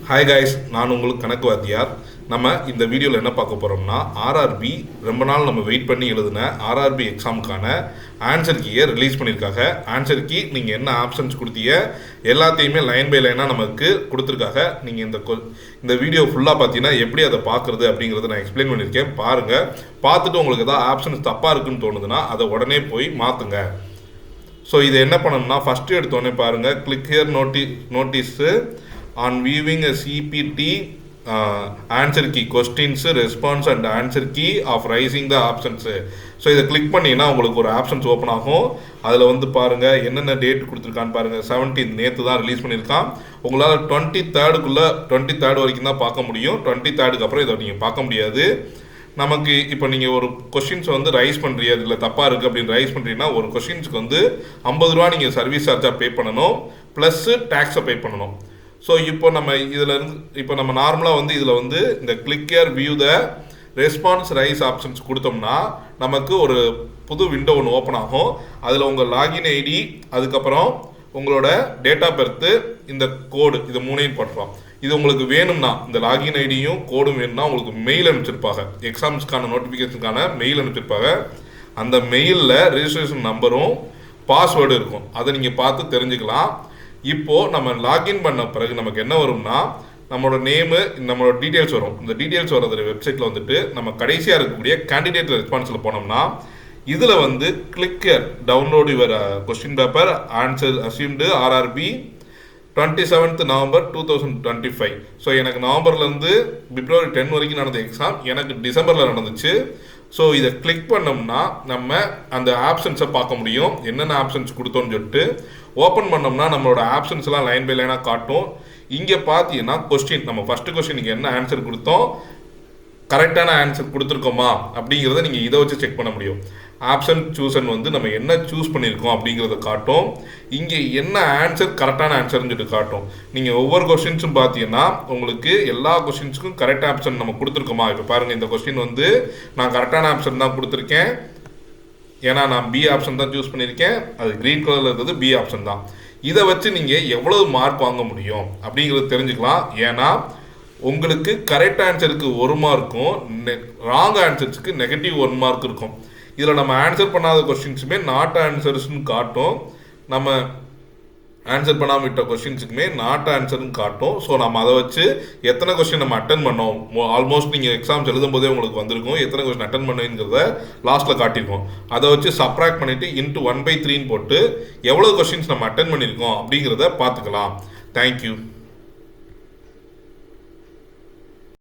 Hi guys, நான் உங்களுக்கு கணக்கு வாத்தியார். நம்ம இந்த வீடியோவில் என்ன பார்க்க போகிறோம்னா, ஆர்ஆர்பி ரொம்ப நாள் நம்ம வெயிட் பண்ணி எழுதின ஆர்ஆர்பி எக்ஸாமுக்கான ஆன்சர் கீயை ரிலீஸ் பண்ணியிருக்காங்க. ஆன்சர் கீ நீங்கள் என்ன ஆப்ஷன்ஸ் கொடுத்தீங்க எல்லாத்தையுமே லைன் பை லைனாக நமக்கு கொடுத்துருக்காங்க. நீங்கள் இந்த வீடியோ ஃபுல்லாக பார்த்தீங்கன்னா எப்படி அதை பார்க்குறது அப்படிங்கிறத நான் எக்ஸ்பிளைன் பண்ணியிருக்கேன். பாருங்கள், பார்த்துட்டு உங்களுக்கு ஏதாவது ஆப்ஷன்ஸ் தப்பாக இருக்குன்னு தோணுதுன்னா அதை உடனே போய் மாற்றுங்க. ஸோ இதை என்ன பண்ணணும்னா, ஃபஸ்ட்டு எடுத்தோடனே பாருங்கள், click here notice on viewing a CPT answer key questions response and answer key of raising the options. So இதை கிளிக் பண்ணிங்கன்னா உங்களுக்கு ஒரு ஆப்ஷன்ஸ் ஓப்பன் ஆகும். அதில் வந்து பாருங்கள் என்னென்ன டேட் கொடுத்துருக்கான்னு பாருங்கள். 17 நேற்று தான் ரிலீஸ் பண்ணியிருக்கான். உங்களால் 23rd வரைக்கும் தான் பார்க்க முடியும். 23rd அப்புறம் இதை நீங்கள் பார்க்க முடியாது. நமக்கு இப்போ நீங்கள் ஒரு கொஷின்ஸ் வந்து ரைஸ் பண்ணுறீங்க, அதில் தப்பாக இருக்குது அப்படின்னு ரைஸ் பண்ணுறீங்கன்னா ஒரு கொஷின்ஸுக்கு வந்து 50 ரூபா நீங்கள் சர்வீஸ் சார்ஜாக பே பண்ணணும், ப்ளஸ்ஸு டேக்ஸை பே பண்ணணும். ஸோ இப்போ நம்ம நார்மலாக வந்து இதில் வந்து இந்த click here view the response rice options கொடுத்தோம்னா நமக்கு ஒரு புது விண்டோ ஒன்று ஓப்பன் ஆகும். அதில் உங்கள் லாகின் ஐடி, அதுக்கப்புறம் உங்களோட டேட் ஆஃப் பர்த்து, இந்த கோடு, இது மூணையும் போட்டுறோம். இது உங்களுக்கு வேணும்னா இந்த லாகின் ஐடியும் கோடும் வேணும்னா உங்களுக்கு மெயில் அனுப்பிச்சிருப்பாங்க. எக்ஸாம்ஸ்க்கான நோட்டிஃபிகேஷனுக்கான மெயில் அனுப்பிச்சிருப்பாங்க. அந்த மெயிலில் ரெஜிஸ்ட்ரேஷன் நம்பரும் பாஸ்வேர்டு இருக்கும். அதை நீங்கள் பார்த்து தெரிஞ்சுக்கலாம். இப்போது நம்ம லாகின் பண்ண பிறகு நமக்கு என்ன வரும்னா, நம்மளோட நேமு, நம்மளோட டீட்டெயில்ஸ் வரும். இந்த டீட்டெயில்ஸ் வரது வெப்சைட்டில் வந்துட்டு நம்ம கடைசியாக இருக்கக்கூடிய கேண்டிடேட் ரெஸ்பான்ஸில் போனோம்னா இதில் வந்து click download your question paper answer assumed RRB 27th November 2025. So எனக்கு நவம்பர்லேருந்து February 10 வரைக்கும் நடந்த எக்ஸாம் எனக்கு டிசம்பரில் நடந்துச்சு. ஸோ இதை கிளிக் பண்ணோம்னா நம்ம அந்த ஆப்ஷன்ஸை பார்க்க முடியும். என்னென்ன ஆப்ஷன்ஸ் கொடுத்தோன்னு சொல்லிட்டு ஓப்பன் பண்ணோம்னா நம்மளோட ஆப்ஷன்ஸ்லாம் லைன் பை லைனாக காட்டும். இங்கே பார்த்தீங்கன்னா கொஸ்டின், நம்ம ஃபஸ்ட்டு கொஸ்டினுக்கு என்ன ஆன்சர் கொடுத்தோம், கரெக்டான ஆன்சர் கொடுத்துருக்கோமா அப்படிங்கிறத நீங்கள் இதை வச்சு செக் பண்ண முடியும். ஆப்ஷன் சூசன் வந்து நம்ம என்ன சூஸ் பண்ணியிருக்கோம் அப்படிங்கிறத காட்டும். இங்கே என்ன ஆன்சர் கரெக்டான ஆன்சர்னு சொல்லிட்டு காட்டும். நீங்கள் ஒவ்வொரு கொஸ்டின்ஸும் பார்த்தீங்கன்னா உங்களுக்கு எல்லா கொஸ்டின்ஸுக்கும் கரெக்ட் ஆப்ஷன் நம்ம கொடுத்துருக்கோமா. இப்போ பாருங்கள், இந்த கொஸ்டின் வந்து நான் கரெக்டான ஆப்ஷன் தான் கொடுத்துருக்கேன். ஏன்னா நான் பி ஆப்ஷன் தான் சூஸ் பண்ணியிருக்கேன். அது க்ரீன் கலரில் இருக்கிறது பி ஆப்ஷன் தான். இதை வச்சு நீங்கள் எவ்வளவு மார்க் வாங்க முடியும் அப்படிங்கிறத தெரிஞ்சுக்கலாம். ஏன்னா உங்களுக்கு கரெக்ட் ஆன்சருக்கு 1 மார்க்கும் ராங் ஆன்சர்ஸுக்கு நெகட்டிவ் 1 மார்க் இருக்கும். இதில் நம்ம ஆன்சர் பண்ணாத கொஸ்டின்ஸுமே நாட் ஆன்சர்ஸ்னு காட்டும், நம்ம ஆன்சர் பண்ணாமல் விட்ட கொஸ்டின்ஸுக்குமே நாட் ஆன்சர்னு காட்டும். ஸோ நம்ம அதை வச்சு எத்தனை கொஸ்டின் நம்ம அட்டன் பண்ணோம், ஆல்மோஸ்ட் நீங்கள் எக்ஸாம்ஸ் எழுதும் போதே உங்களுக்கு வந்திருக்கும் எத்தனை கொஸ்டின் அட்டன் பண்ணுங்கிறத லாஸ்ட்டில் காட்டியிருக்கோம். அதை வச்சு சப்ராக்ட் பண்ணிவிட்டு இன்ட்டு 1/3 போட்டு எவ்வளோ கொஸ்டின்ஸ் நம்ம அட்டன் பண்ணியிருக்கோம் அப்படிங்கிறத பார்த்துக்கலாம். தேங்க்யூ.